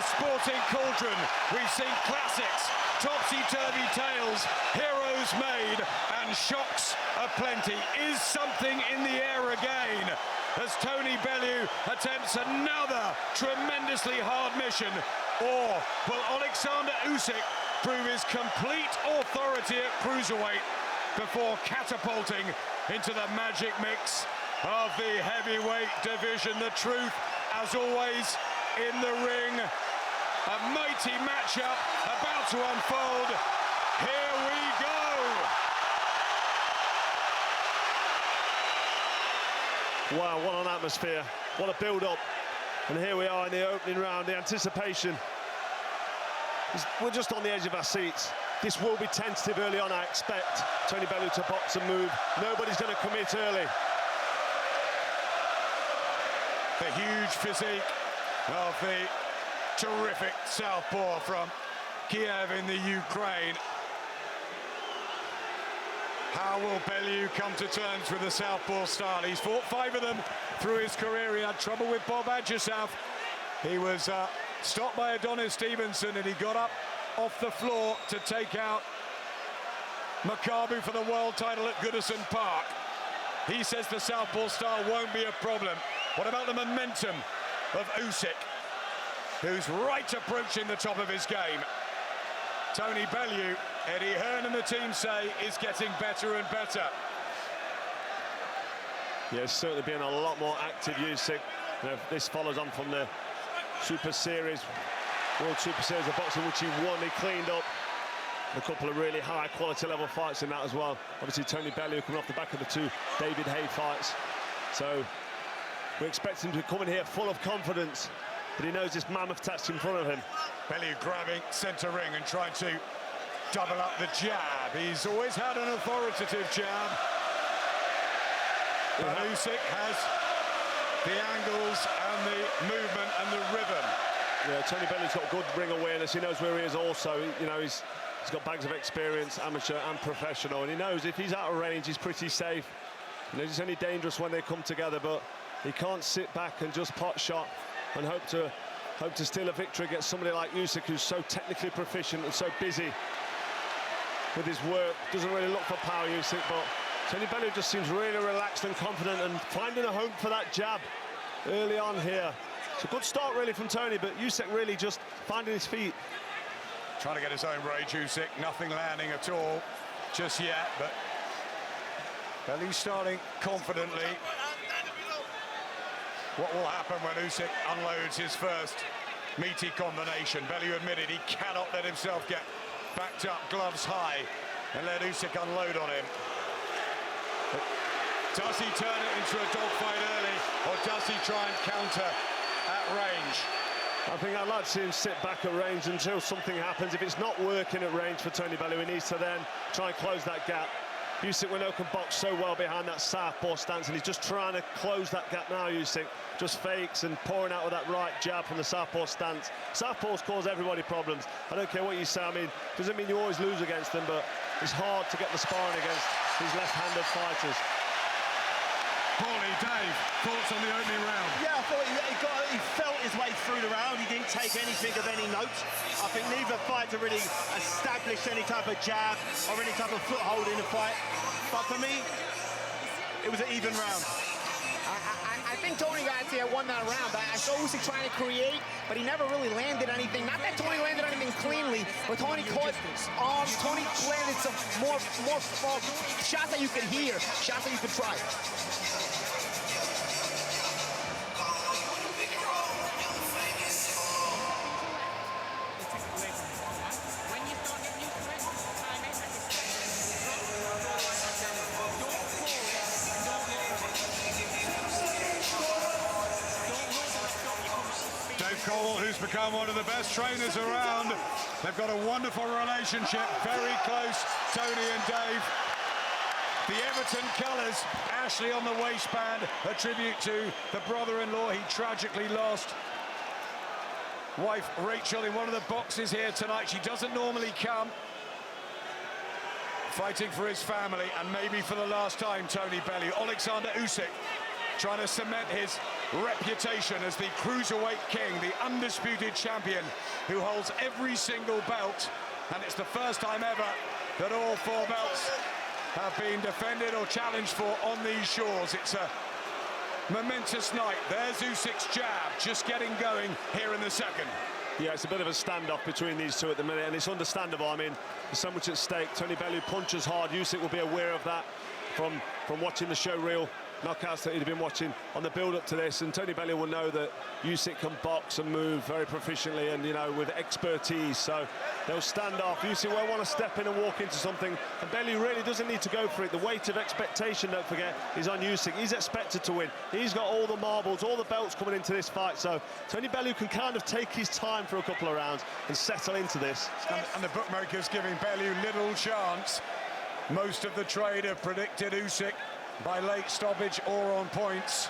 sporting cauldron, we've seen classics, topsy-turvy tales, heroes made, and shocks aplenty. Is something in the air again as Tony Bellew attempts another tremendously hard mission? Or will Oleksandr Usyk prove his complete authority at cruiserweight before catapulting into the magic mix of the heavyweight division? The truth, as always, in the ring. A mighty matchup about to unfold. Here we go. Wow, what an atmosphere, what a build-up. And here we are in the opening round, the anticipation. We're just on the edge of our seats. This will be tentative early on, I expect. Tony Bellew to box and move. Nobody's going to commit early. The huge physique of the terrific southpaw from Kiev in the Ukraine. How will Bellew come to terms with the southpaw style? He's fought 5 of them through his career. He had trouble with Bob Adjusaf. He was stopped by Adonis Stevenson, and he got up off the floor to take out Makabu for the world title at Goodison Park. He says the southpaw style won't be a problem. What about the momentum of Usyk, who's right approaching the top of his game? Tony Bellew, Eddie Hearn and the team say, is getting better and better. Yeah, certainly being a lot more active, Usyk. You know, this follows on from the Super Series, World Super Series of boxing, which he won. He cleaned up a couple of really high quality level fights in that as well. Obviously Tony Bellew coming off the back of the 2 David Haye fights. So we expect him to come in here full of confidence, but he knows this mammoth task in front of him. Bellew grabbing centre ring and trying to double up the jab. He's always had an authoritative jab. But Usyk has the angles and the movement and the rhythm. Yeah, Tony Bellew's got good ring awareness. He knows where he is also. You know, he's got bags of experience, amateur and professional, and he knows if he's out of range, he's pretty safe. You know, it's only dangerous when they come together, but he can't sit back and just pot shot and hope to steal a victory against somebody like Usyk, who's so technically proficient and so busy with his work. Doesn't really look for power, Usyk, but Tony Bellew just seems really relaxed and confident and finding a home for that jab early on here. It's a good start really from Tony, but Usyk really just finding his feet. Trying to get his own rage, Usyk. Nothing landing at all just yet, but Bellew starting confidently. What will happen when Usyk unloads his first meaty combination? Bellew admitted he cannot let himself get backed up, gloves high, and let Usyk unload on him. But does he turn it into a dogfight early, or does he try and counter at range? I think I'd like to see him sit back at range until something happens. If it's not working at range for Tony Bellew, he needs to then try and close that gap. Usyk, we know, can box so well behind that southpaw stance, and he's just trying to close that gap now. Usyk just fakes and pouring out with that right jab from the southpaw stance. Southpaws cause everybody problems. I don't care what you say. I mean, doesn't mean you always lose against them, but it's hard to get the sparring against these left-handed fighters. Paulie, Dave, thoughts on the opening round? Yeah, I thought he felt his way through the round. He didn't take anything of any note. I think neither fighter really established any type of jab or any type of foothold in the fight. But for me, it was an even round. I think Tony Garcia won that round. I saw Usyk trying to create, but he never really landed anything. Not that Tony landed anything cleanly, but Tony caught arms. Tony landed some more shots that you could hear, shots that you could try. Cole, who's become one of the best trainers around. They've got a wonderful relationship, very close, Tony and Dave. The Everton colours, Ashley on the waistband, a tribute to the brother-in-law he tragically lost. Wife Rachel in one of the boxes here tonight. She doesn't normally come. Fighting for his family, and maybe for the last time, Tony Bellew. Oleksandr Usyk trying to cement his reputation as the cruiserweight king, the undisputed champion who holds every single belt. And it's the first time ever that all 4 belts have been defended or challenged for on these shores. It's a momentous night. There's Usyk's jab, just getting going here in the second. Yeah, it's a bit of a standoff between these two at the minute, and it's understandable. I mean, there's so much at stake. Tony Bellew punches hard. Usyk will be aware of that from watching the show reel knockouts that he'd been watching on the build-up to this, and Tony Bellew will know that Usyk can box and move very proficiently and, you know, with expertise, so they'll stand off. Usyk will want to step in and walk into something, and Bellew really doesn't need to go for it. The weight of expectation, don't forget, is on Usyk. He's expected to win. He's got all the marbles, all the belts coming into this fight, so Tony Bellew can kind of take his time for a couple of rounds and settle into this. And the bookmakers giving Bellew little chance. Most of the trade have predicted Usyk by late stoppage or on points.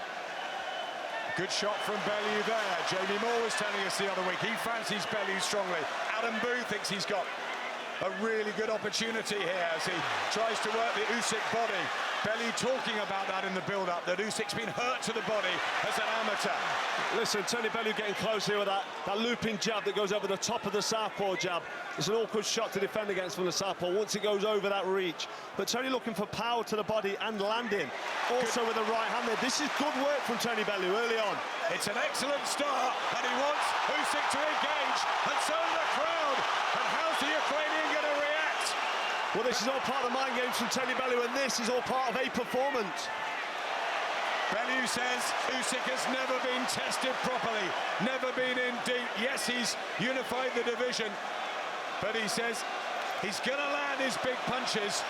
Good shot from Bellew there. Jamie Moore was telling us the other week he fancies Bellew strongly. Adam Booth thinks he's got a really good opportunity here as he tries to work the Usyk body. Bellew talking about that in the build-up, that Usyk's been hurt to the body as an amateur. Listen, Tony Bellew getting close here with that looping jab that goes over the top of the southpaw jab. It's an awkward shot to defend against from the southpaw once it goes over that reach. But Tony looking for power to the body and landing. Also with the right hand there. This is good work from Tony Bellew early on. It's an excellent start, and he wants Usyk to engage, and so does the crowd. And how's the Ukrainian going to react? Well, this is all part of the mind games from Tony Bellew, and this is all part of a performance. Bellew says Usyk has never been tested properly, never been in deep. Yes, he's unified the division, but he says he's going to land his big punches,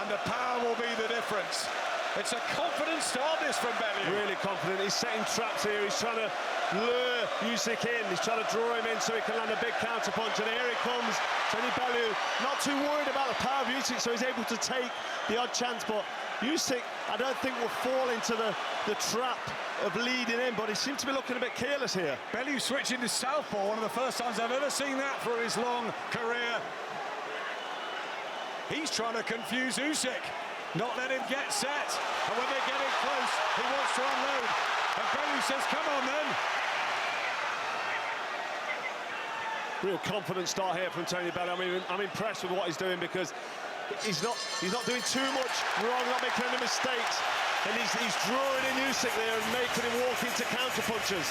and the power will be the difference. It's a confident start, this, from Bellew. Really confident. He's setting traps here. He's trying to lure Usyk in. He's trying to draw him in so he can land a big counter punch. And here he comes. Tony Bellew not too worried about the power of Usyk, so he's able to take the odd chance. But Usyk, I don't think, will fall into the trap of leading in, but he seems to be looking a bit careless here. Bellew switching to southpaw, one of the first times I've ever seen that through his long career. He's trying to confuse Usyk, not let him get set. And when they're getting close, he wants to unload. And Bellew says, come on then. Real confident start here from Tony Bellew. I mean, I'm impressed with what he's doing because he's not doing too much wrong, not making any mistakes. And he's drawing in Usyk there and making him walk into counter punches.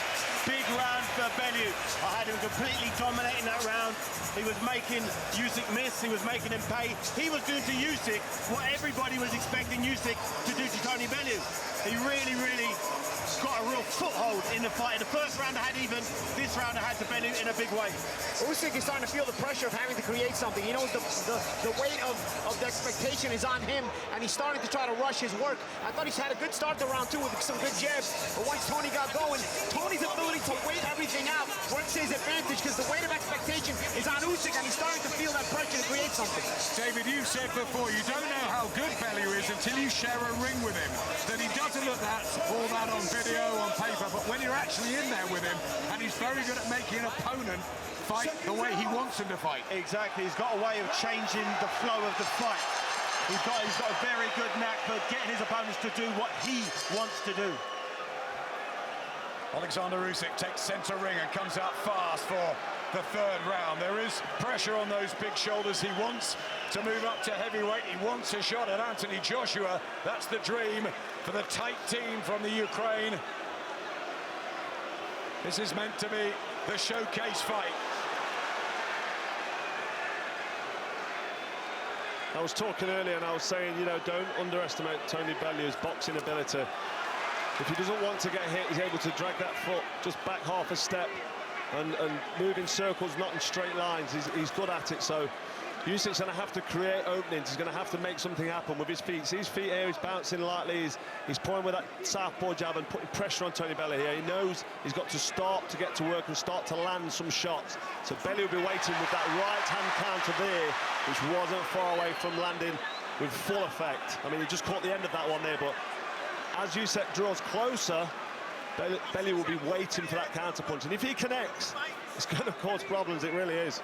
Big round for Bellew. I had him completely dominating that round. He was making Usyk miss, he was making him pay. He was doing to Usyk what everybody was expecting Usyk to do to Tony Bellew. He really got a real foothold in the fight. In the first round I had even, this round I had to Bellew in a big way. Usyk is starting to feel the pressure of having to create something. He knows the weight of the expectation is on him, and he's starting to try to rush his work. I thought he's had a good start to round 2 with some good jabs, but once Tony got going, Tony's ability to wait everything out works to his advantage because the weight of expectation is on Usyk, and he's starting to feel that pressure to create something. David, you said before, you don't know how good Bellew is until you share a ring with him. That he doesn't look all that on video, on paper, but when you're actually in there with him, and he's very good at making an opponent fight the way he wants him to fight. Exactly, he's got a way of changing the flow of the fight. He's got a very good knack for getting his opponents to do what he wants to do. Oleksandr Usyk takes centre ring and comes out fast for the third round. There is pressure on those big shoulders. He wants to move up to heavyweight. He wants a shot at Anthony Joshua. That's the dream for the tight team from the Ukraine. This is meant to be the showcase fight. I was talking earlier and I was saying, you know, don't underestimate Tony Bellew's boxing ability. If he doesn't want to get hit, he's able to drag that foot just back half a step and move in circles, not in straight lines. He's good at it, so Usyk's going to have to create openings. He's going to have to make something happen with his feet. See his feet here, he's bouncing lightly, he's pulling with that southpaw jab and putting pressure on Tony Bellew here. He knows he's got to start to get to work and start to land some shots. So Bellew will be waiting with that right-hand counter there, which wasn't far away from landing with full effect. I mean, he just caught the end of that one there, but as Usyk draws closer, Bellew will be waiting for that counter punch. And if he connects, it's going to cause problems, it really is.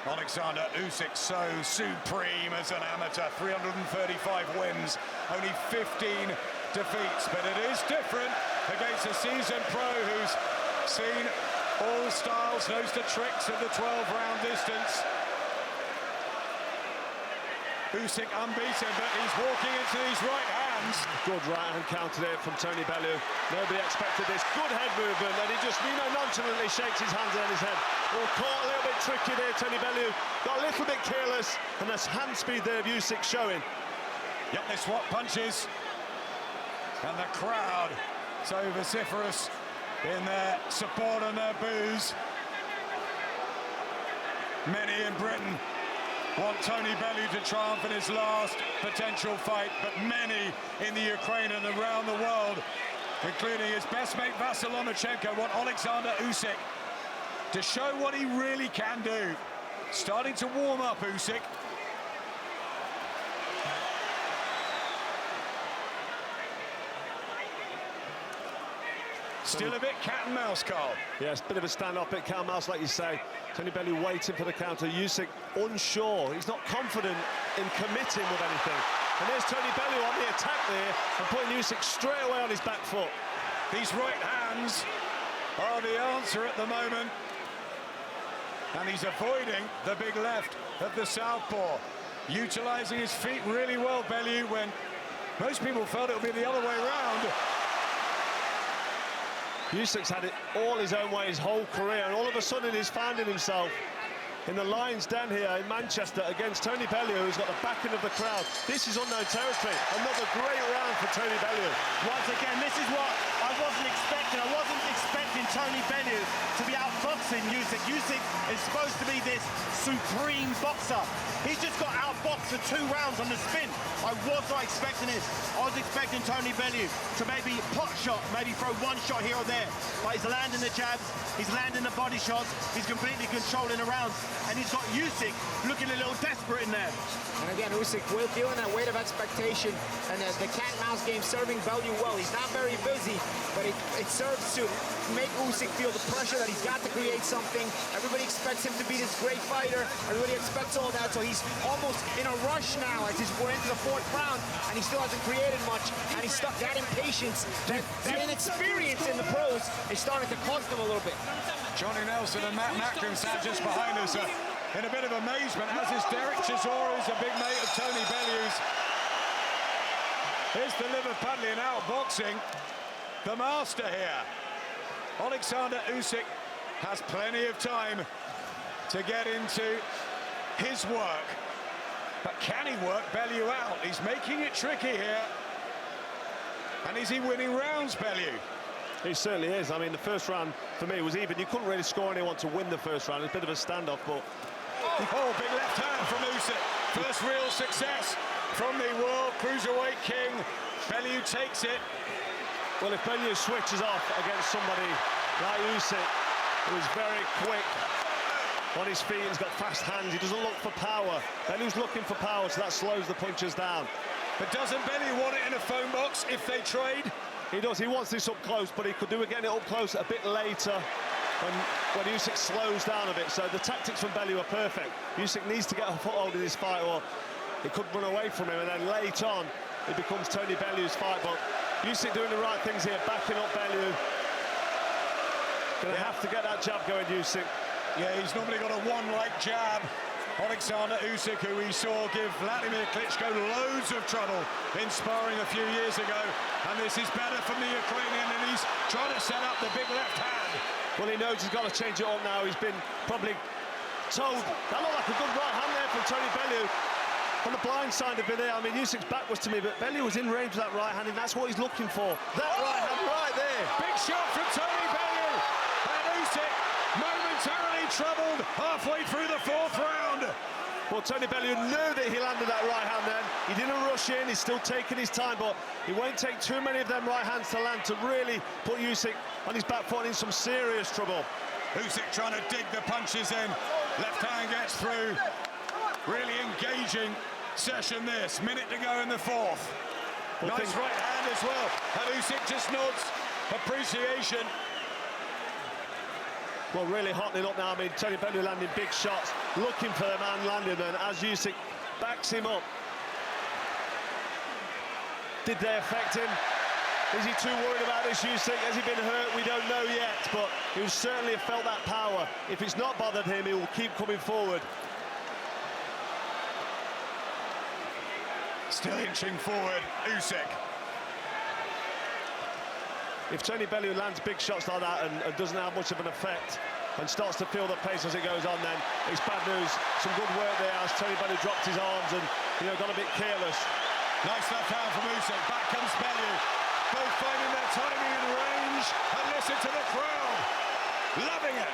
Oleksandr Usyk so supreme as an amateur, 335 wins, only 15 defeats, but it is different against a seasoned pro who's seen all styles, knows the tricks of the 12-round distance. Usyk unbeaten, but he's walking into these right hands. Good right-hand counter there from Tony Bellew. Nobody expected this. Good head movement, and he just, nonchalantly shakes his hands on his head. Oh, caught a little bit tricky there, Tony Bellew. Got a little bit careless, and that's hand speed there of Usyk showing. Yep, they swap punches. And the crowd so vociferous in their support and their boos. Many in Britain want Tony Bellew to triumph in his last potential fight, but many in the Ukraine and around the world, including his best mate Vasyl Lomachenko, want Oleksandr Usyk to show what he really can do. Starting to warm up, Usyk. Still a bit cat and mouse, Carl. Yes, bit of a stand-up, bit cat and mouse, like you say. Tony Bellew waiting for the counter. Usyk unsure. He's not confident in committing with anything. And there's Tony Bellew on the attack there and putting Usyk straight away on his back foot. These right hands are the answer at the moment. And he's avoiding the big left of the southpaw. Utilising his feet really well, Bellew, when most people felt it would be the other way around. Usyk's had it all his own way his whole career, and all of a sudden he's finding himself in the Lions Den here in Manchester against Tony Bellew, who's got the backing of the crowd. This is unknown territory. Another great round for Tony Bellew. Once again, this is what I wasn't expecting. I wasn't expecting Tony Bellew to be outboxing Usyk. Usyk is supposed to be this supreme boxer. He's just got outboxed for 2 rounds on the spin. I was not expecting this. I was expecting Tony Bellew to maybe pot shot, maybe throw 1 shot here or there. But he's landing the jabs, he's landing the body shots, he's completely controlling the rounds. And he's got Usyk looking a little desperate in there. And again, Usyk will feeling that weight of expectation, and the cat-mouse game serving Bellew well. He's not very busy, but it serves to make Usyk feel the pressure that he's got to create something. Everybody expects him to be this great fighter. Everybody expects all that, so he's almost in a rush now as we're into the 4th round, and he still hasn't created much, and he's stuck. That impatience, that inexperience in the pros is starting to cost him a little bit. Johnny Nelson and Matchroom sat just behind us in a bit of amazement, as is Derek Chisora, who's a big mate of Tony Bellew's. Here's the Liverpudlian outboxing the master here. Oleksandr Usyk has plenty of time to get into his work. But can he work Bellew out? He's making it tricky here. And is he winning rounds, Bellew? He certainly is. I mean, the first round, for me, was even. You couldn't really score anyone to win the first round. It's a bit of a standoff, but... Oh, big left hand from Usyk. First real success from the world cruiserweight king. Bellew takes it. Well, if Bellew switches off against somebody like Usyk, who's very quick on his feet, he's got fast hands, he doesn't look for power. Bellew's looking for power, so that slows the punches down. But doesn't Bellew want it in a phone box if they trade? He does. He wants this up close, but he could do again it up close a bit later when Usyk slows down a bit. So the tactics from Bellew are perfect. Usyk needs to get a foothold in this fight, or he could run away from him, and then late on it becomes Tony Bellew's fight. But Usyk doing the right things here, backing up Bellew. Gonna have to get that jab going, Usyk. Yeah, he's normally got a one-leg jab. Oleksandr Usyk, who we saw give Vladimir Klitschko loads of trouble in sparring a few years ago. And this is better from the Ukrainian, and he's trying to set up the big left hand. Well, he knows he's got to change it up now. He's been probably told. That looked like a good right hand there from Tony Bellew. On the blind side of it there, I mean, Usyk's back was to me, but Bellew was in range of that right hand, and that's what he's looking for. That right hand right there. Big shot from Tony Bellew. And Usyk momentarily troubled halfway through the 4th round. Well, Tony Bellew knew that he landed that right hand then. He didn't rush in, he's still taking his time, but he won't take too many of them right hands to land to really put Usyk on his back foot in some serious trouble. Usyk trying to dig the punches in. Left hand gets through. Really engaging session this. Minute to go in the 4th. Nice right hand as well. And Usyk just nods appreciation. Well, really hotting up now. I mean, Tony Bellew landing big shots, looking for them and landing them. As Usyk backs him up. Did they affect him? Is he too worried about this, Usyk? Has he been hurt? We don't know yet, but he will certainly have felt that power. If it's not bothered him, he will keep coming forward. Still inching forward, Usyk. If Tony Bellew lands big shots like that and doesn't have much of an effect and starts to feel the pace as it goes on, then it's bad news. Some good work there as Tony Bellew dropped his arms and, you know, got a bit careless. Nice left hand from Usyk. Back comes Bellew. Both finding their timing and range. And listen to the crowd. Loving it.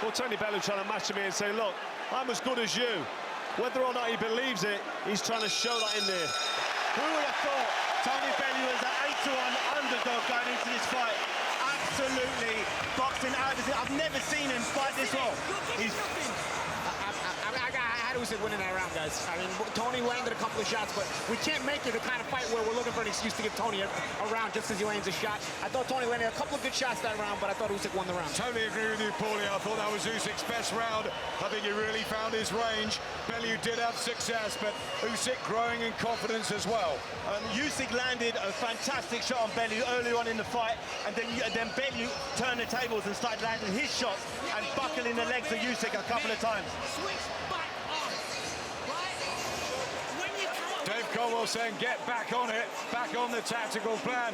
Well, Tony Bellew trying to match him in and say, look, I'm as good as you. Whether or not he believes it, he's trying to show that in there. Who would have thought Tony Bellew is an 8-1 underdog going into this fight? Absolutely boxing out. I've never seen him fight this well. I had Usyk winning that round, guys. I mean, Tony landed a couple of shots, but we can't make it the kind of fight where we're looking for an excuse to give Tony a round just as he lands a shot. I thought Tony landed a couple of good shots that round, but I thought Usyk won the round. Totally agree with you, Paulie. I thought that was Usyk's best round. I think he really found his range. Bellew did have success, but Usyk growing in confidence as well. Usyk landed a fantastic shot on Bellew early on in the fight, and then Bellew turned the tables and started landing his shots and buckling the legs of Usyk a couple of times. Dave Caldwell saying, get back on it, back on the tactical plan.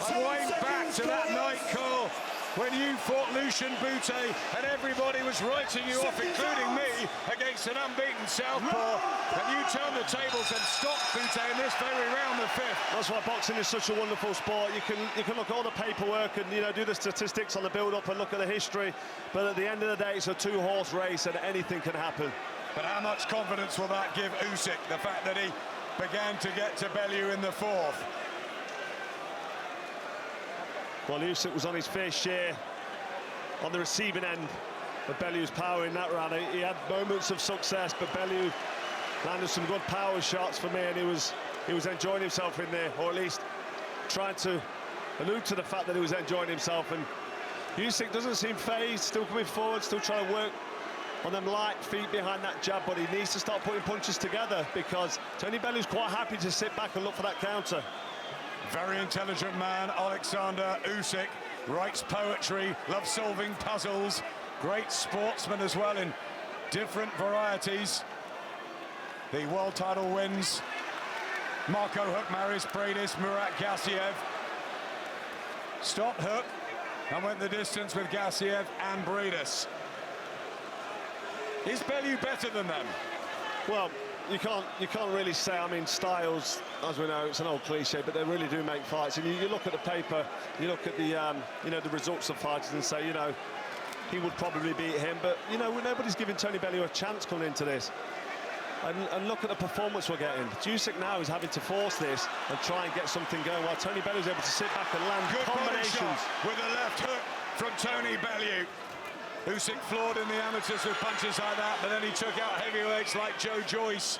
I'm way back to that night, Cole, when you fought Lucian Bute and everybody was writing you off, including me, against an unbeaten southpaw, and you turned the tables and stopped Bute in this very round, the fifth. That's why boxing is such a wonderful sport. You can look at all the paperwork and, you know, do the statistics on the build-up and look at the history, but at the end of the day, it's a two-horse race and anything can happen. But how much confidence will that give Usyk, the fact that he began to get to Bellew in the fourth? Well, Usyk was on his fair share on the receiving end of Bellew's power in that round. He had moments of success, but Bellew landed some good power shots for me, and he was enjoying himself in there, or at least trying to allude to the fact that he was enjoying himself. And Usyk doesn't seem phased, still coming forward, still trying to work on them light feet behind that jab, but he needs to start putting punches together because Tony Bellew's quite happy to sit back and look for that counter. Very intelligent man, Oleksandr Usyk, writes poetry, loves solving puzzles, great sportsman as well in different varieties. The world title wins. Marco Hook, Maris Paredes, Murat Gassiev. Stopped Hook and went the distance with Gassiev and Paredes. Is Bellew better than them? Well, you can't really say. I mean, styles, as we know, it's an old cliche, but they really do make fights. And you look at the paper, you look at the you know, the results of fighters and say, you know, he would probably beat him. But you know, nobody's giving Tony Bellew a chance coming into this. And look at the performance we're getting. Usyk now is having to force this and try and get something going, while Tony Bellew's able to sit back and land good combinations. With a left hook from Tony Bellew. Usyk floored in the amateurs with punches like that, but then he took out heavyweights like Joe Joyce.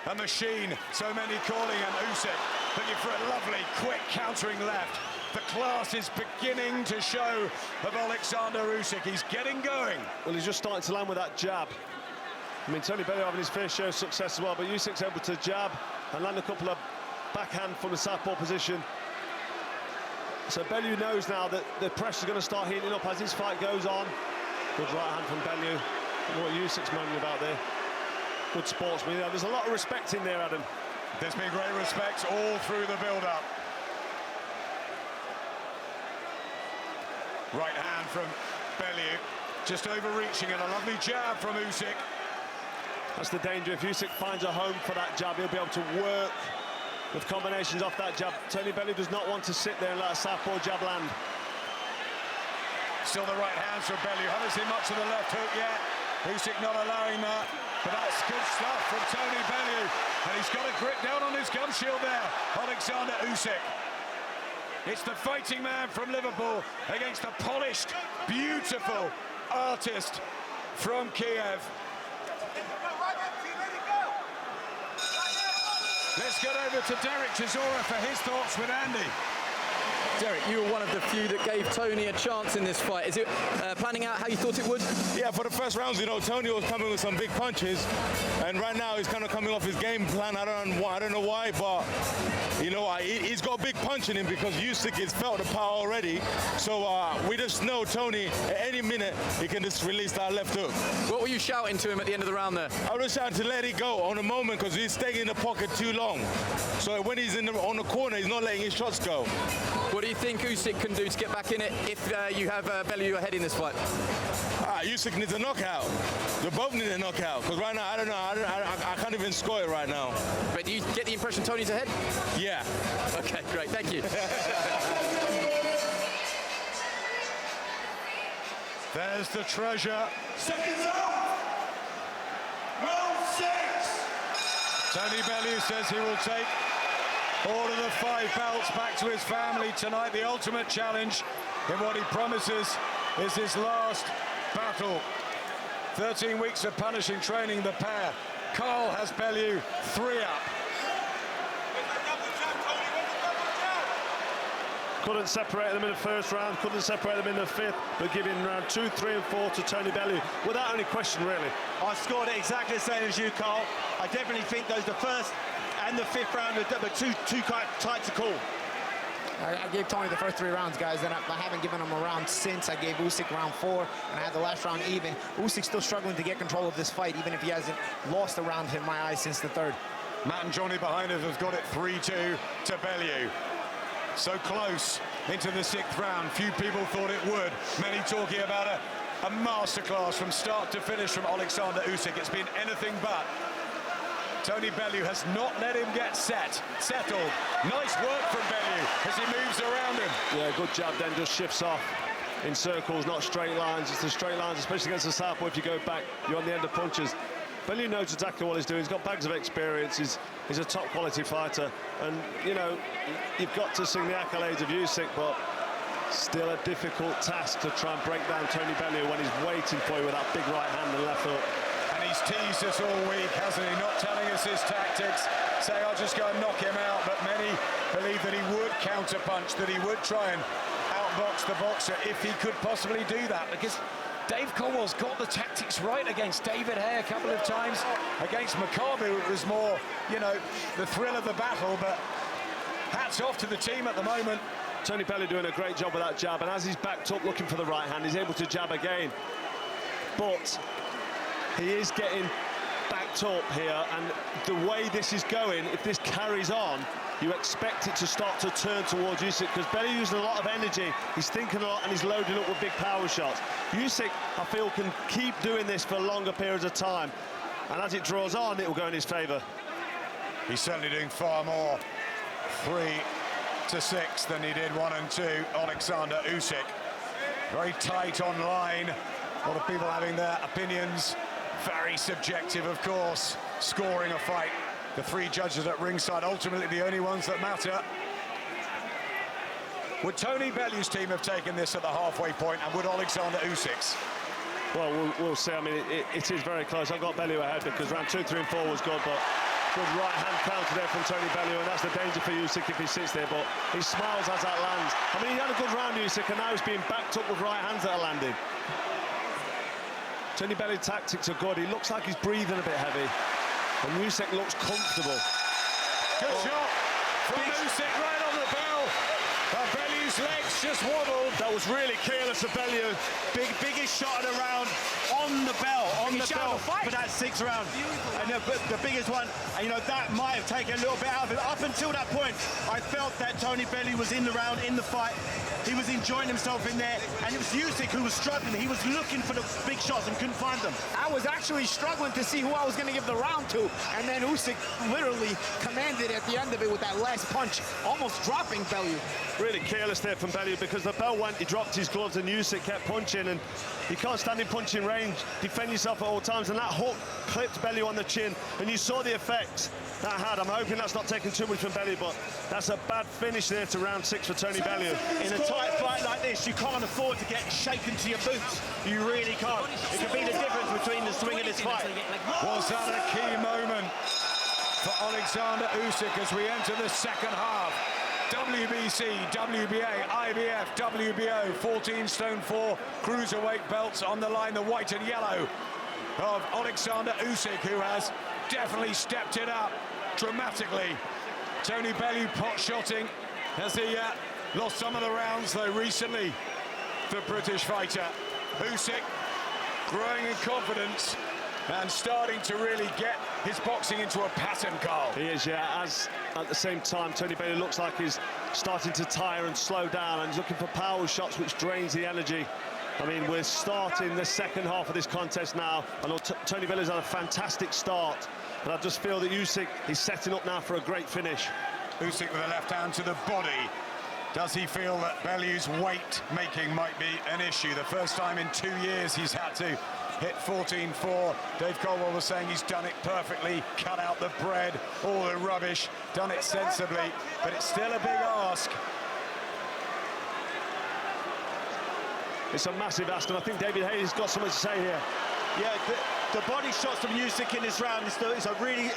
A machine, so many calling, and Usyk looking for a lovely, quick countering left. The class is beginning to show of Oleksandr Usyk. He's getting going. Well, he's just starting to land with that jab. I mean, Tony Bellew having his fair share of success as well, but Usyk's able to jab and land a couple of backhand from the southpaw position. So Bellew knows now that the pressure's going to start heating up as this fight goes on. Good right hand from Bellew. What Usyk's moaning about there. Good sportsman. You know, there's a lot of respect in there, Adam. There's been great respect all through the build-up. Right hand from Bellew, just overreaching, and a lovely jab from Usyk. That's the danger. If Usyk finds a home for that jab, he'll be able to work with combinations off that jab. Tony Bellew does not want to sit there and let a southpaw jab land. Still the right hands from Bellew. Haven't seen much of the left hook yet. Usyk not allowing that, but that's good stuff from Tony Bellew. And he's got a grip down on his gum shield there, Oleksandr Usyk. It's the fighting man from Liverpool against the polished, beautiful artist from Kiev. Let's get over to Derek Chisora for his thoughts with Andy. Derek, you were one of the few that gave Tony a chance in this fight. Is it planning out how you thought it would? Yeah, for the first rounds, you know, Tony was coming with some big punches, and right now he's kind of coming off his game plan. I don't know why, but you know, he's got a big punch in him because Usyk has felt the power already. So we just know Tony, at any minute, he can just release that left hook. What were you shouting to him at the end of the round there? I was shouting to let it go on the moment because he's staying in the pocket too long. So when he's on the corner, he's not letting his shots go. What do you think Usyk can do to get back in it if you have Bellew ahead in this fight? Usyk needs a knockout. They both need a knockout because right now, I don't know, I can't even score it right now. But do you get the impression Tony's ahead? Yeah. Okay, great, thank you. There's the treasure. Seconds out. Round 6. Tony Bellew says he will take all of the 5 belts back to his family tonight. The ultimate challenge in what he promises is his last battle. 13 weeks of punishing training the pair. Carl has Bellew 3 up. Couldn't separate them in the first round, couldn't separate them in the 5th, but giving round 2, 3 and 4 to Tony Bellew without any question, really. I scored it exactly the same as you, Carl. I definitely think those the first and the 5th round were too tight to call. I gave Tony the first 3 rounds, guys, and I haven't given him a round since. I gave Usyk round 4, and I had the last round even. Usyk's still struggling to get control of this fight, even if he hasn't lost a round in my eyes since the 3rd. Matt and Johnny behind us have got it 3-2 to Bellew. So close into the 6th round. Few people thought it would. Many talking about a masterclass from start to finish from Oleksandr Usyk. It's been anything but. Tony Bellew has not let him get settled. Nice work from Bellew as he moves around him. Yeah, good jab, then just shifts off in circles, not straight lines. It's the straight lines, especially against the southpaw. If you go back, you're on the end of punches. Bellew knows exactly what he's doing. He's got bags of experience. He's a top quality fighter. And, you know, you've got to sing the accolades of Usyk, but still a difficult task to try and break down Tony Bellew when he's waiting for you with that big right hand and left hook. And he's teased us all week, hasn't he? Not telling us his tactics, saying I'll just go and knock him out. But many believe that he would counterpunch, that he would try and outbox the boxer if he could possibly do that, because Dave Colwell's got the tactics right against David Hay a couple of times. Against Makabu, it was more, you know, the thrill of the battle, but hats off to the team at the moment. Tony Bellew doing a great job with that jab, and as he's backed up looking for the right hand, he's able to jab again. But he is getting backed up here, and the way this is going, if this carries on, you expect it to start to turn towards Usyk, because Bellew using a lot of energy, he's thinking a lot, and he's loading up with big power shots. Usyk, I feel, can keep doing this for longer periods of time, and as it draws on, it will go in his favour. He's certainly doing far more 3-6 than he did 1 and 2, Oleksandr Usyk. Very tight on line, a lot of people having their opinions, very subjective, of course, scoring a fight. The 3 judges at ringside, ultimately the only ones that matter. Would Tony Bellew's team have taken this at the halfway point, and would Oleksandr Usyk's? Well, we'll see. I mean, it is very close. I've got Bellew ahead because round 2, 3 and 4 was good, but good right hand counter there from Tony Bellew, and that's the danger for Usyk if he sits there, but he smiles as that lands. I mean, he had a good round, Usyk, and now he's being backed up with right hands that are landing. Tony Bellew's tactics are good. He looks like he's breathing a bit heavy, and Usyk looks comfortable. Good shot from Usyk, right on the bell. Bellew's legs just waddled. That was really careless of Bellew. Biggest shot of the round on the bell, for that 6th round. And the biggest one, and you know, that might have taken a little bit out of it. Up until that point, I felt that Tony Bellew was in the round, in the fight. He was enjoying himself in there, and it was Usyk who was struggling. He was looking for the big shots and couldn't find them. I was actually struggling to see who I was going to give the round to, and then Usyk literally commanded at the end of it with that last punch, almost dropping Bellew. Really careless there from Bellew, because the bell went, he dropped his gloves, and Usyk kept punching, and you can't stand in punching range, defend yourself at all times, and that hook clipped Bellew on the chin, and you saw the effects that had. I'm hoping that's not taking too much from Bellew, but that's a bad finish there to round 6 for Tony Bellew. In a tight fight like this, you can't afford to get shaken to your boots. You really can't. It could be the difference between the swing of this fight. Was that a key moment for Oleksandr Usyk as we enter the 2nd half? WBC, WBA, IBF, WBO, 14 stone 4 cruiserweight belts on the line, the white and yellow of Oleksandr Usyk, who has definitely stepped it up dramatically. Tony Bellew pot-shotting as he lost some of the rounds, though, recently, the British fighter. Usyk growing in confidence and starting to really get his boxing into a pattern, Carl. He is, yeah, as at the same time, Tony Bellew looks like he's starting to tire and slow down, and he's looking for power shots, which drains the energy. I mean, we're starting the second half of this contest now. I know Tony Bellew's had a fantastic start, but I just feel that Usyk is setting up now for a great finish. Usyk with a left hand to the body. Does he feel that Bellew's weight making might be an issue? The first time in 2 years he's had to hit 14-4. Dave Caldwell was saying he's done it perfectly, cut out the bread, all the rubbish, done it sensibly, but it's still a big ask. It's a massive ask, and I think David Hayes has got something to say here. Yeah, the body shots from Usyk in this round is a really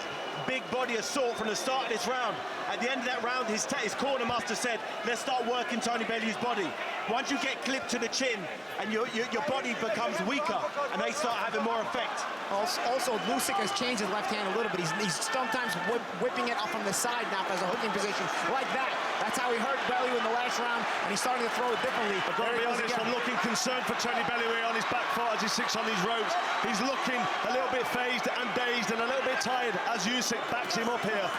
big body assault from the start of this round. At the end of that round, his corner master said, let's start working Tony Bellew's body. Once you get clipped to the chin and your body becomes weaker and they start having more effect. Also, Usyk has changed his left hand a little bit. He's sometimes whipping it up from the side now as a hooking position, like that. That's how he hurt Bellew in the last round, and he's starting to throw it differently. I've got to be honest, I'm looking concerned for Tony Bellew here on his back foot as he sits on these ropes. He's looking a little bit phased and dazed and a little bit tired as Usyk backs him up here.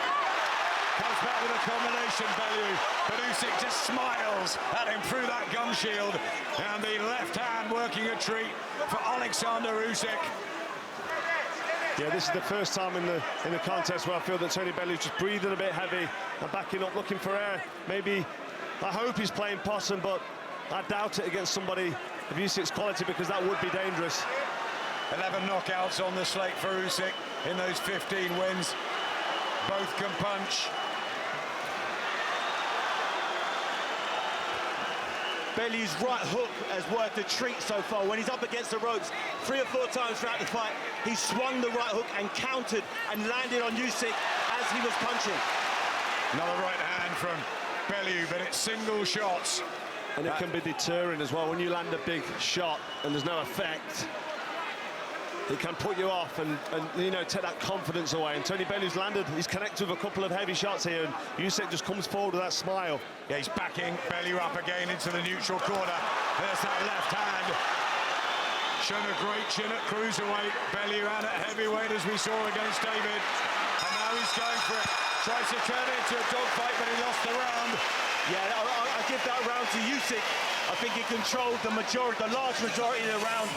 Comes back with a combination, Bellew, but Usyk just smiles at him through that gum shield, and the left hand working a treat for Oleksandr Usyk. Yeah, this is the first time in the contest where I feel that Tony Bellew's just breathing a bit heavy and backing up, looking for air. Maybe, I hope he's playing possum, but I doubt it against somebody of Usyk's quality, because that would be dangerous. 11 knockouts on the slate for Usyk in those 15 wins. Both can punch. Bellew's right hook has worked a treat so far. When he's up against the ropes 3 or 4 times throughout the fight, he swung the right hook and countered and landed on Usyk as he was punching. Another right hand from Bellew, but it's single shots. And it can be deterring as well. When you land a big shot and there's no effect, it can put you off and you know, take that confidence away. And Tony Bellew's landed, he's connected with a couple of heavy shots here, and Usyk just comes forward with that smile. Yeah, he's backing Bellew up again into the neutral corner. There's that left hand. Shown a great chin at cruiserweight, Bellew and at heavyweight, as we saw against David. And now he's going for it. Tries to turn it into a dogfight, but he lost the round. Yeah, I give that round to Usyk. I think he controlled the large majority of the round.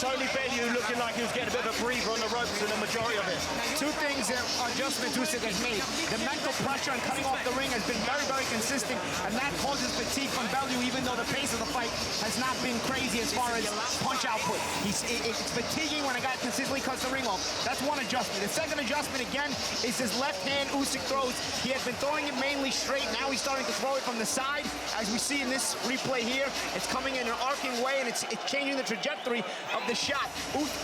Tony Bellew looking like he was getting a bit of a breather on the ropes in the majority of it. 2 things that adjustment Usyk has made. The mental pressure and cutting off the ring has been very, very consistent, and that causes fatigue from Bellew, even though the pace of the fight has not been crazy as far as punch output. It's fatiguing when a guy consistently cuts the ring off. That's one adjustment. The second adjustment, again, is his left hand Usyk throws. He has been throwing it mainly straight. Now he's starting to throw it from the side. As we see in this replay here, it's coming in an arcing way, and it's changing the trajectory of the shot.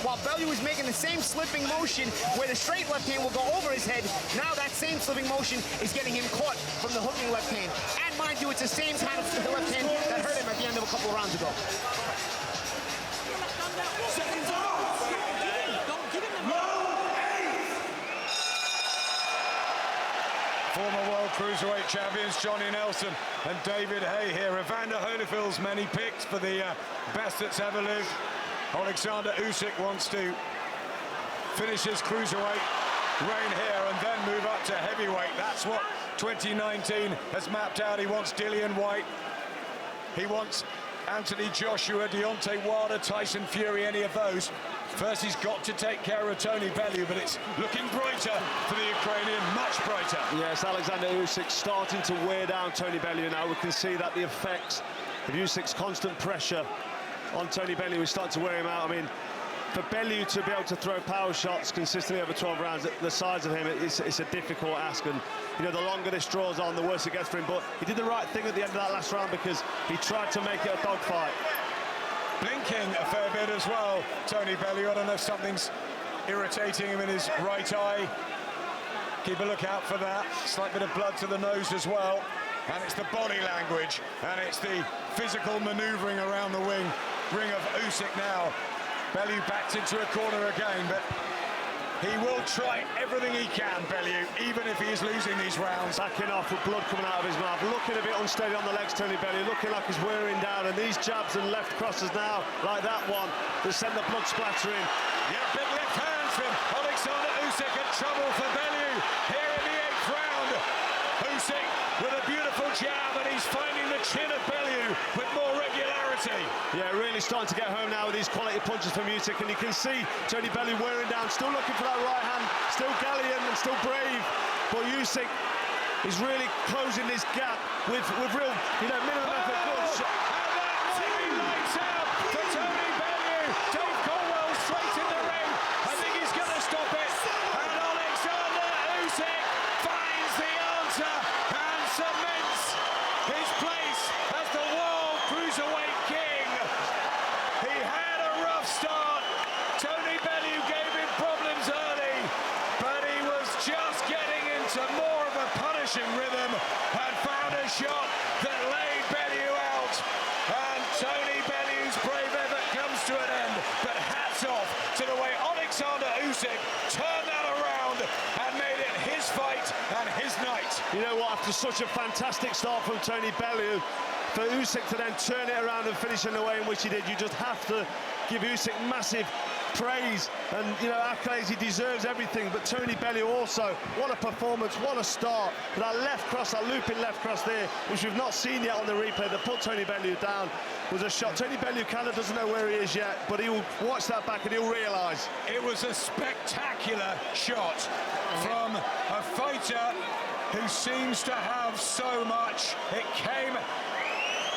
While Bellew is making the same slipping motion where the straight left hand will go over his head, now that same slipping motion is getting him caught from the hooking left hand. And mind you, it's the same kind of left hand that hurt him at the end of a couple of rounds ago. Former world cruiserweight champions Johnny Nelson and David Hay here. Evander Holyfield's many picks for the best that's ever lived. Oleksandr Usyk wants to finish his cruiserweight reign here and then move up to heavyweight. That's what 2019 has mapped out. He wants Dillian White. He wants Anthony Joshua, Deontay Wilder, Tyson Fury, any of those. First, he's got to take care of Tony Bellew, but it's looking brighter for the Ukrainian, much brighter. Yes, Oleksandr Usyk starting to wear down Tony Bellew now. We can see that the effects of Usyk's constant pressure on Tony Bellew is starting to wear him out. I mean, for Bellew to be able to throw power shots consistently over 12 rounds, the size of him, it's a difficult ask. And, you know, the longer this draws on, the worse it gets for him. But he did the right thing at the end of that last round, because he tried to make it a dogfight. Blinking a fair bit as well, Tony Bellew. I don't know if something's irritating him in his right eye. Keep a lookout for that. Slight bit of blood to the nose as well. and it's the body language, and it's the physical manoeuvring around the ring of Usyk now. Bellew backed into a corner again, but he will try everything he can, Bellew, even if he is losing these rounds. Backing off with blood coming out of his mouth, looking a bit unsteady on the legs, Tony Bellew, looking like he's wearing down, and these jabs and left crosses now, like that one, that send the blood splattering. Yeah, big left hands from Oleksandr Usyk, and trouble for Bellew here in the 8th round. Usyk with a beautiful jab, and he's finding the chin of Bellew with more regularity. Yeah, really starting to get home now with these quality punches from Usyk, and you can see Tony Bellew wearing down, still looking for that right hand, still gallant and still brave, but Usyk is really closing this gap with real, minimum effort. Good shot. And that really lights out for Tony Bellew. Dave Colwell straight in the ring. I think he's going to stop it. And Oleksandr Usyk finds the answer and cements his place as the world cruiserweight king. He had a rough start. Tony Bellew gave him problems early, but he was just getting into more of a punishing rhythm and found a shot that laid Bellew out. And Tony Bellew's brave effort comes to an end, but hats off to the way Oleksandr Usyk turned that around and made it his fight and his night. You know what, after such a fantastic start from Tony Bellew, for Usyk to then turn it around and finish in the way in which he did, you just have to give Usyk massive praise and accolades. He deserves everything, but Tony Bellew also, what a performance, what a start. That left cross, that looping left cross there, which we've not seen yet on the replay, that put Tony Bellew down, was a shot. Tony Bellew kind of doesn't know where he is yet, but he will watch that back and he'll realise. It was a spectacular shot from a fighter who seems to have so much. It came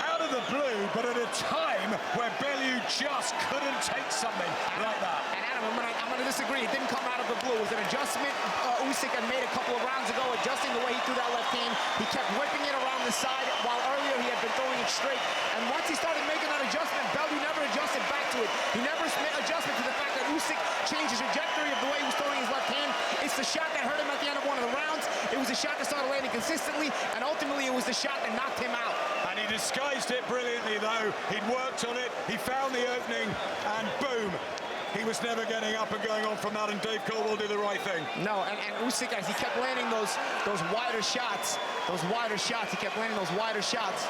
out of the blue, but at a time where Bellew just couldn't take something like that. And Adam, I'm going to disagree. It didn't come out of the blue. It was an adjustment Usyk had made a couple of rounds ago, adjusting the way he threw that left hand. He kept whipping it around the side, while earlier he had been throwing it straight. And once he started making that adjustment, Bellew never adjusted back to it. He never made adjustment to the fact that Usyk changed his trajectory of the way he was throwing his left hand. It's the shot that hurt him at the end of one of the rounds. It was the shot that started landing consistently, and ultimately it was the shot that knocked him out. And he disguised it brilliantly, though. He'd worked on it, he found the opening, and boom, he was never getting up and going on from that, and Dave Colwell did the right thing. No, and Usyk, as he kept landing those wider shots, he kept landing those wider shots,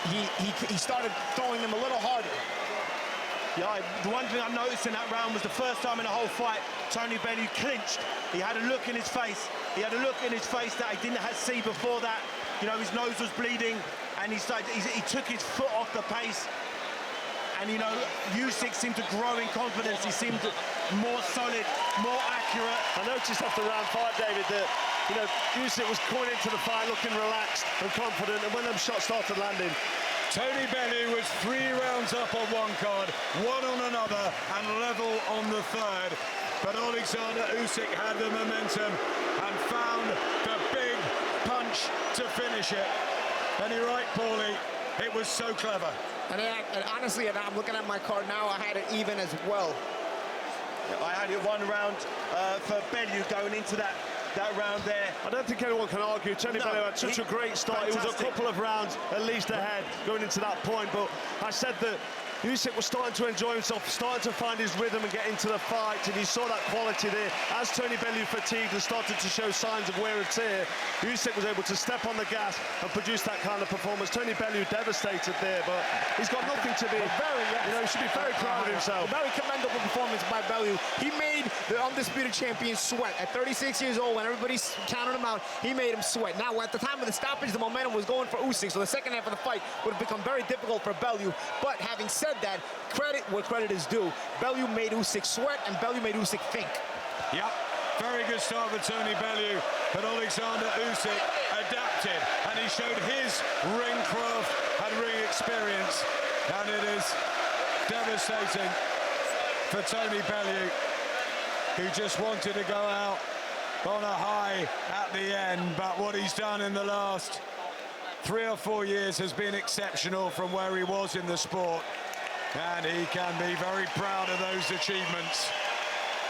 he started throwing them a little harder. Yeah, the one thing I noticed in that round was the first time in the whole fight, Tony Bellew clinched. He had a look in his face. He had a look in his face that he didn't see before that. His nose was bleeding, and he took his foot off the pace. And, Usyk seemed to grow in confidence. He seemed more solid, more accurate. I noticed after round 5, David, that, Usyk was coming into the fight looking relaxed and confident, and when them shots started landing, Tony Bellew was 3 rounds up on one card, 1 on another, and level on the third. But Oleksandr Usyk had the momentum and found the big punch to finish it. And you're right, Paulie, it was so clever. And honestly, I'm looking at my card now, I had it even as well. I had it 1 round for Bellew going into that round there. I don't think anyone can argue. Tony Bellew had such a great start. Fantastic. It was a couple of rounds at least ahead going into that point, but I said that Usyk was starting to enjoy himself, starting to find his rhythm and get into the fight, and he saw that quality there. As Tony Bellew fatigued and started to show signs of wear and tear, Usyk was able to step on the gas and produce that kind of performance. Tony Bellew devastated there, but he's got nothing to be, he should be very proud of himself. A very commendable performance by Bellew. He made the undisputed champion sweat. At 36 years old, when everybody's counting him out, he made him sweat. Now, at the time of the stoppage, the momentum was going for Usyk, so the second half of the fight would have become very difficult for Bellew. But having said that, credit where credit is due. Bellew made Usyk sweat, and Bellew made Usyk think. Yep, very good start for Tony Bellew, but Oleksandr Usyk adapted, and he showed his ring craft and ring experience, and it is devastating for Tony Bellew, who just wanted to go out on a high at the end, but what he's done in the last 3 or 4 years has been exceptional from where he was in the sport, and he can be very proud of those achievements.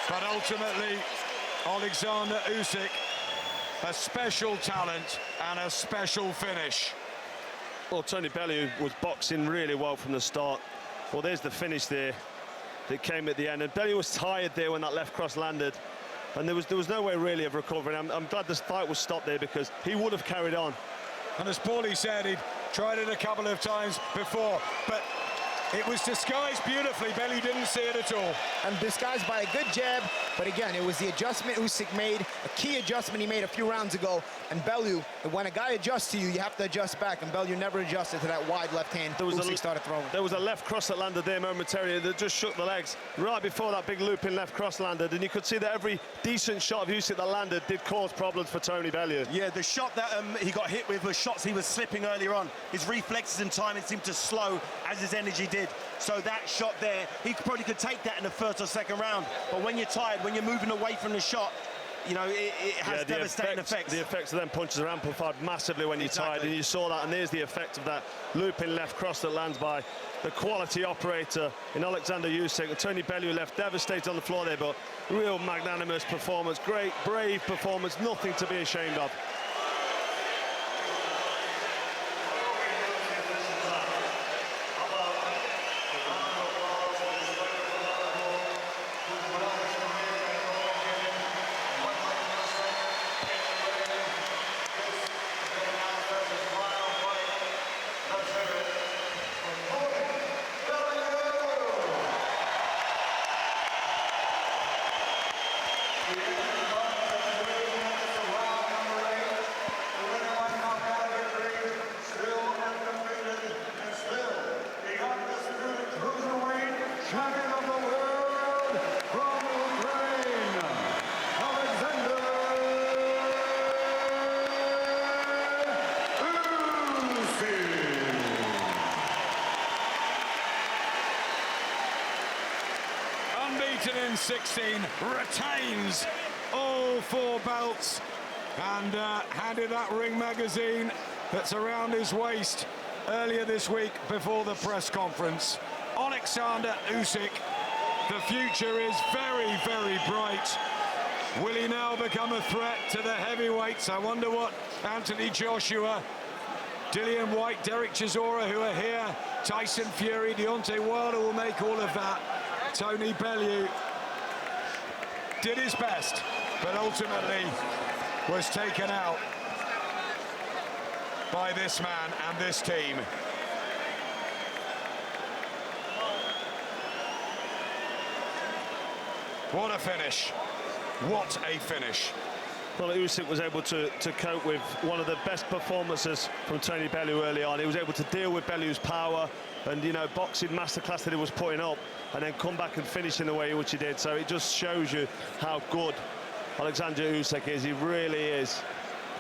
But ultimately, Oleksandr Usyk a special talent and a special finish. Well, Tony Bellew was boxing really well from the start. Well, there's the finish there that came at the end. And Bellew was tired there when that left cross landed. And there was no way really of recovering. I'm glad this fight was stopped there because he would have carried on. And as Paulie said, he'd tried it a couple of times before, but it was disguised beautifully. Bellew didn't see it at all. And disguised by a good jab, but again, it was the adjustment Usyk made, a key adjustment he made a few rounds ago. And Bellew, when a guy adjusts to you, you have to adjust back, and Bellew never adjusted to that wide left hand Usyk started throwing. There was a left cross that landed there momentarily that just shook the legs right before that big looping left cross landed, and you could see that every decent shot of Usyk that landed did cause problems for Tony Bellew. Yeah, the shot that he got hit with were shots he was slipping earlier on. His reflexes and timing seemed to slow as his energy did. So that shot there, he probably could take that in the first or second round. But when you're tired, when you're moving away from the shot, you know, it has devastating effects. The effects of them punches are amplified massively when you're tired, and you saw that, and there's the effect of that looping left cross that lands by the quality operator in Oleksandr Usyk. Tony Bellew left devastated on the floor there, but real magnanimous performance, great, brave performance, nothing to be ashamed of. Champion of the world from Ukraine, Oleksandr Usyk. Unbeaten in 16, retains all 4 belts, and handed that Ring magazine that's around his waist earlier this week before the press conference. Oleksandr Usyk, the future is very, very bright. Will he now become a threat to the heavyweights? I wonder what Anthony Joshua, Dillian White, Derek Chisora, who are here, Tyson Fury, Deontay Wilder will make all of that. Tony Bellew did his best, but ultimately was taken out by this man and this team. What a finish. What a finish. Well, Usyk was able to cope with one of the best performances from Tony Bellew early on. He was able to deal with Bellew's power and, you know, boxing masterclass that he was putting up, and then come back and finish in the way in which he did. So it just shows you how good Oleksandr Usyk is. He really is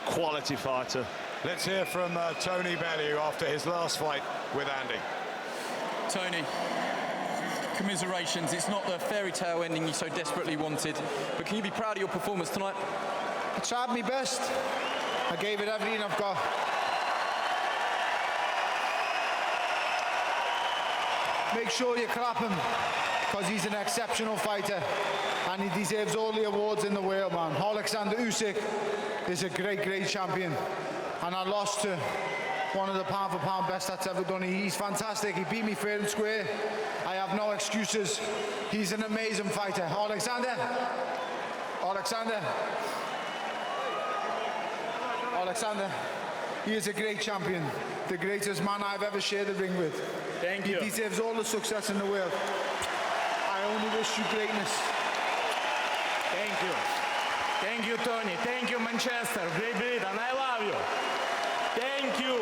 a quality fighter. Let's hear from Tony Bellew after his last fight with Andy. Tony, commiserations. It's not the fairy tale ending you so desperately wanted, but can you be proud of your performance tonight? I tried my best. I gave it everything I've got. Make sure you clap him, because he's an exceptional fighter and he deserves all the awards in the world, man. Oleksandr Usyk is a great, great champion, and I lost to one of the pound-for-pound best that's ever done. He's fantastic. He beat me fair and square. I have no excuses. He's an amazing fighter. Oleksandr, he is a great champion, the greatest man I've ever shared the ring with. Thank you. He deserves all the success in the world. I only wish you greatness. Thank you. Thank you, Tony. Thank you, Manchester. Great Britain. I love you. Thank you.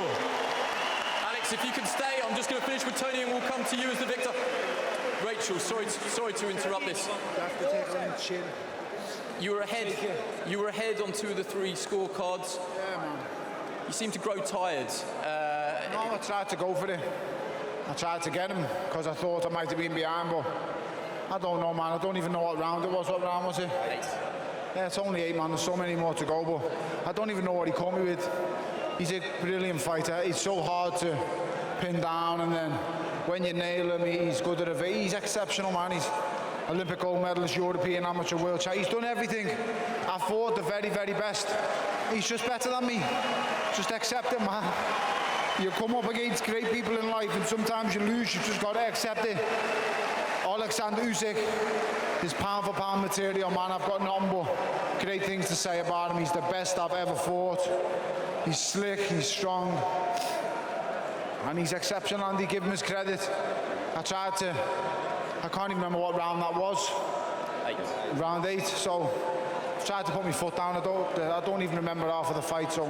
Alex, if you can stay, I'm just going to finish with Tony and we'll come to you as the victor. Rachel, sorry to interrupt this. You have to take on the chin. You were ahead on 2 of the 3 scorecards. Yeah, man. You seem to grow tired. No, I tried to go for it. I tried to get him because I thought I might have been behind, but I don't know, man. I don't even know what round it was. What round was it? 8. Yeah, it's only 8, man. There's so many more to go, but I don't even know what he caught me with. He's a brilliant fighter. It's so hard to pin down, and then when you nail him, he's good at it. He's exceptional, man. He's Olympic gold medalist, European amateur world champion. He's done everything. I fought the very, very best. He's just better than me. Just accept it, man. You come up against great people in life, and sometimes you lose. You just got to accept it. Oleksandr Usyk is pound for pound material, man. I've got nothing but great things to say about him. He's the best I've ever fought. He's slick, he's strong, and he's exceptional, and they give him his credit. I can't even remember what round that was. 8. Round 8, so tried to put my foot down. I don't even remember half of the fight, so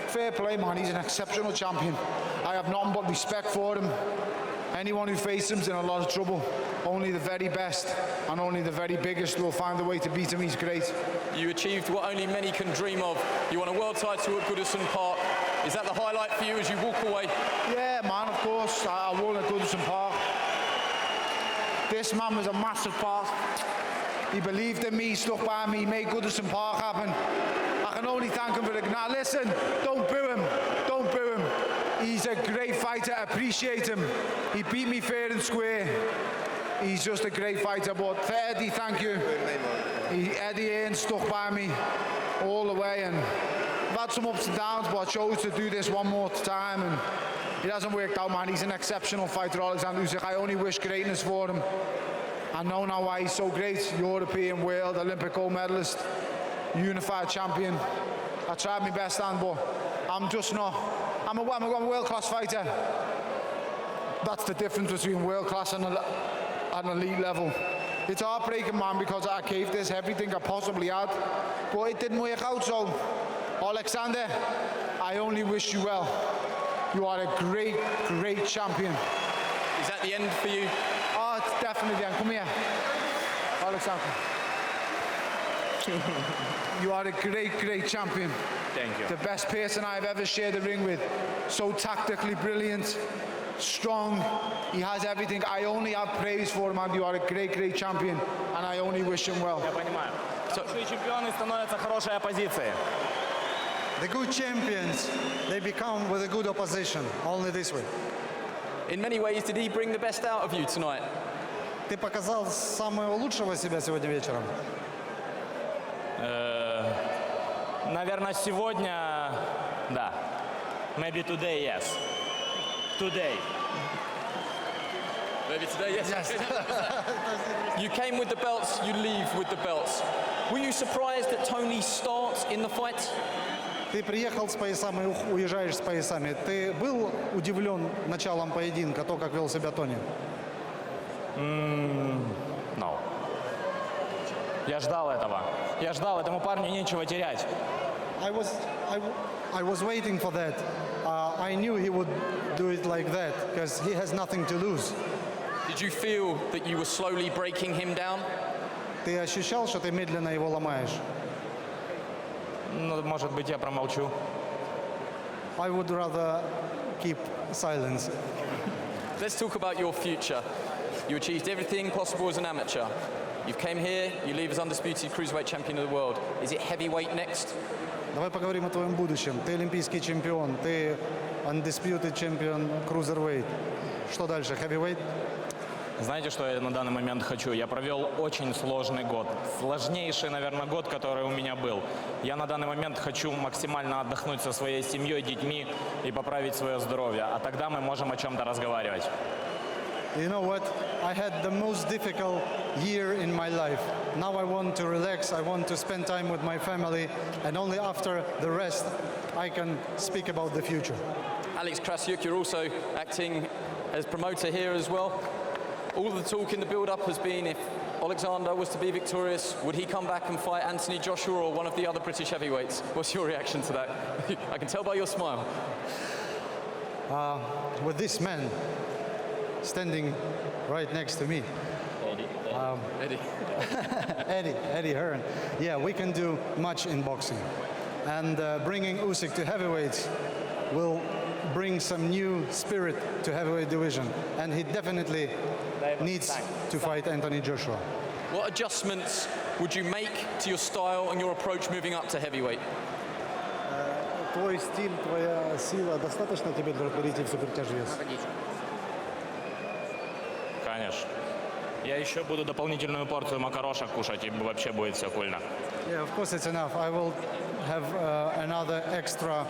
fair play, man. He's an exceptional champion. I have nothing but respect for him. Anyone who faces him is in a lot of trouble. Only the very best and only the very biggest will find a way to beat him. He's great. You achieved what only many can dream of. You won a world title at Goodison Park. Is that the highlight for you as you walk away? Yeah, man, of course. I won at Goodison Park. This man was a massive part. He believed in me, stuck by me, he made Goodison Park happen. I can only thank him for it. Now listen, don't boo him. Don't boo him. He's a great fighter, appreciate him. He beat me fair and square. He's just a great fighter. But for Eddie, thank you. Eddie ain't stuck by me all the way, and I've had some ups and downs, but I chose to do this one more time, and it hasn't worked out, man. He's an exceptional fighter, Oleksandr Usyk. I only wish greatness for him. I know now why he's so great. European, world, Olympic gold medalist, unified champion. I tried my best, but I'm just not. I'm a world-class fighter. That's the difference between world-class and elite level. It's heartbreaking, man, because I gave this everything I possibly had, but it didn't work out. So, Oleksandr, I only wish you well. You are a great, great champion. Is that the end for you? Oh, it's definitely the end. Come here, Oleksandr. You are a great, great champion. Thank you. The best person I've ever shared the ring with. So tactically brilliant, strong. He has everything. I only have praise for him, and you are a great, great champion, and I only wish him well. Я понимаю. Хорошие чемпионы становятся хорошей оппозицией. The good champions, they become with a good opposition, only this way. In many ways, did he bring the best out of you tonight? Ты показал самого лучшего себя сегодня вечером. Наверное, сегодня, да. Maybe today, yes. Today. Maybe today, yes. You came with the belts, you leave with the belts. Were you surprised that Tony starts in the fight? Ты приехал с поясами и уезжаешь с поясами. Ты был удивлен началом поединка, то, как вел себя Тони? No. Я ждал этого. Я ждал, этому парню нечего терять. I was waiting for that. I knew he would do it like that, because he has nothing to lose. Did you feel that you were slowly breaking him down? Ты ощущал, что ты медленно его ломаешь? Ну, может быть, я промолчу. I would rather keep silence. Let's talk about your future. You achieved everything possible as an amateur. You came here, you leave as undisputed cruiserweight champion of the world. Is it heavyweight next? Давай поговорим о твоем будущем. Ты олимпийский чемпион, ты undisputed champion cruiserweight. Что дальше? Heavyweight? Знаете, что я на данный момент хочу? Я провел очень сложный год. Сложнейший, наверное, год, который у меня был. Я на данный момент хочу максимально отдохнуть со своей семьей, детьми и поправить свое здоровье. А тогда мы можем о чем-то разговаривать. You know what? I had the most difficult year in my life. Now I want to relax, I want to spend time with my family, and only after the rest I can speak about the future. Alex Krassyuk, you're also acting as promoter here as well. All the talk in the build-up has been if Oleksandr was to be victorious, would he come back and fight Anthony Joshua or one of the other British heavyweights? What's your reaction to that? I can tell by your smile. With this man standing right next to me, Eddie. Eddie Hearn, yeah, we can do much in boxing. And bringing Usyk to heavyweights will bring some new spirit to heavyweight division. And he definitely needs to fight Anthony Joshua. What adjustments would you make to your style and your approach moving up to heavyweight? Твой стиль, твоя сила достаточно тебе для перейти в супертяжвес? Конечно. Я еще буду дополнительную порцию макарошек кушать, и вообще будет все кульно. Yeah, of course it's enough. I will have another extra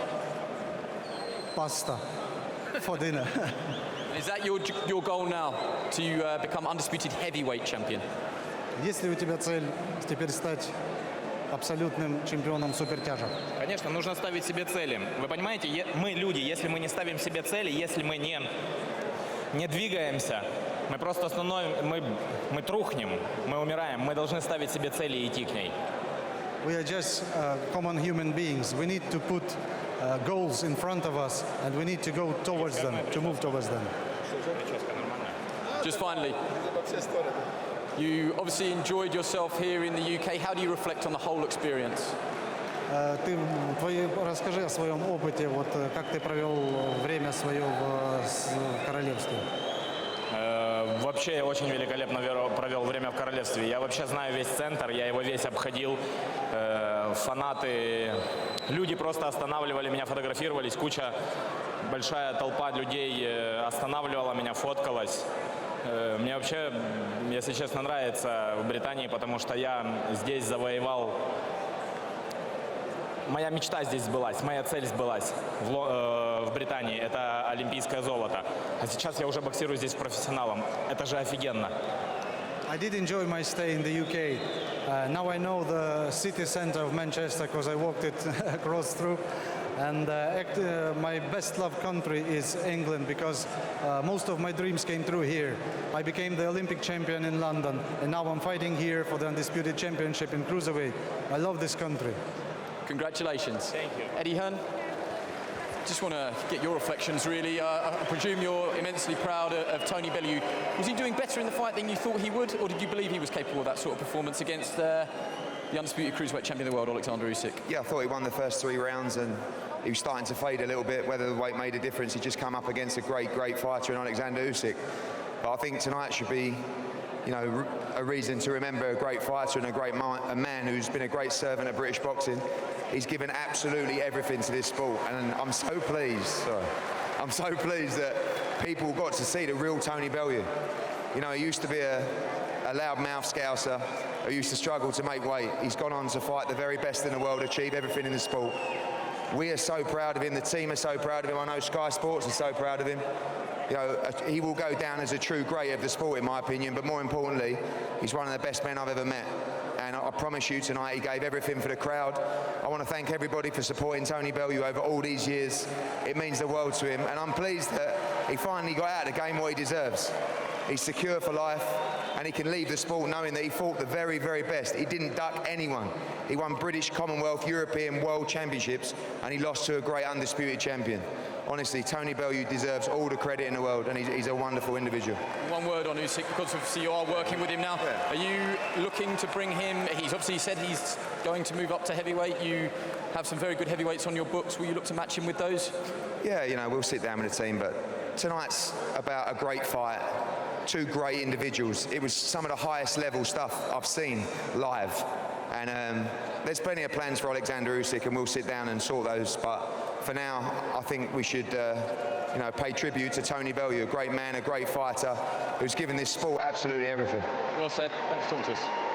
pasta for dinner. Is that your goal now, to become undisputed heavyweight champion? Есть ли у тебя цель теперь стать абсолютным чемпионом супертяжа? Конечно, нужно ставить себе цели. Вы понимаете, мы люди, если мы не ставим себе цели, если мы не двигаемся, мы просто мы трухнем, мы умираем. Мы должны ставить себе цели и идти к ней. We are just common human beings. We need to put goals in front of us, and we need to go towards them, to move towards them. Just finally, you obviously enjoyed yourself here in the UK. How do you reflect on the whole experience? Расскажи о своем опыте, вот как ты провел время свое в королевстве. Вообще я очень великолепно провел время в королевстве. Я вообще знаю весь центр, я его весь обходил. Фанаты, люди просто останавливали меня, фотографировались. Большая толпа людей останавливала меня, фоткалась. Мне вообще, если честно, нравится в Британии, потому что я здесь завоевал. Моя мечта здесь сбылась, моя цель сбылась в Британии. Это олимпийское золото. А сейчас я уже боксирую здесь профессионалом. Это же офигенно. I did enjoy my stay in the UK. Now I know the city center of Manchester because I walked it across through. And my best loved country is England because most of my dreams came true here. I became the Olympic champion in London, and now I'm fighting here for the undisputed championship in cruiserweight. I love this country. Congratulations. Thank you. Eddie Hearn, just want to get your reflections really. I presume you're immensely proud of Tony Bellew. Was he doing better in the fight than you thought he would, or did you believe he was capable of that sort of performance against the undisputed cruiserweight champion of the world, Oleksandr Usyk? Yeah, I thought he won the first 3 rounds and he was starting to fade a little bit. Whether the weight made a difference, he just come up against a great fighter in Oleksandr Usyk. But I think tonight should be, you know, a reason to remember a great fighter and a man who's been a great servant of British boxing. He's given absolutely everything to this sport, and I'm so pleased that people got to see the real Tony Bellew. You know, he used to be a loudmouth scouser who used to struggle to make weight. He's gone on to fight the very best in the world, achieve everything in the sport. We are so proud of him, the team are so proud of him, I know Sky Sports are so proud of him. You know, he will go down as a true great of the sport in my opinion, but more importantly, he's one of the best men I've ever met. And I promise you tonight, he gave everything for the crowd. I want to thank everybody for supporting Tony Bellew over all these years. It means the world to him, and I'm pleased that he finally got out of the game what he deserves. He's secure for life, and he can leave the sport knowing that he fought the very, very best. He didn't duck anyone. He won British, Commonwealth, European, World Championships, and he lost to a great undisputed champion. Honestly, Tony Bellew deserves all the credit in the world, and he's a wonderful individual. One word on Usyk, because obviously you are working with him now. Yeah. Are you looking to bring him? He's obviously said he's going to move up to heavyweight. You have some very good heavyweights on your books. Will you look to match him with those? Yeah, you know, we'll sit down with the team, but tonight's about a great fight. 2 great individuals. It was some of the highest level stuff I've seen live. And there's plenty of plans for Oleksandr Usyk, and we'll sit down and sort those. But for now, I think we should, you know, pay tribute to Tony Bellew, a great man, a great fighter, who's given this sport absolutely everything. Well said. Thanks for talking to us.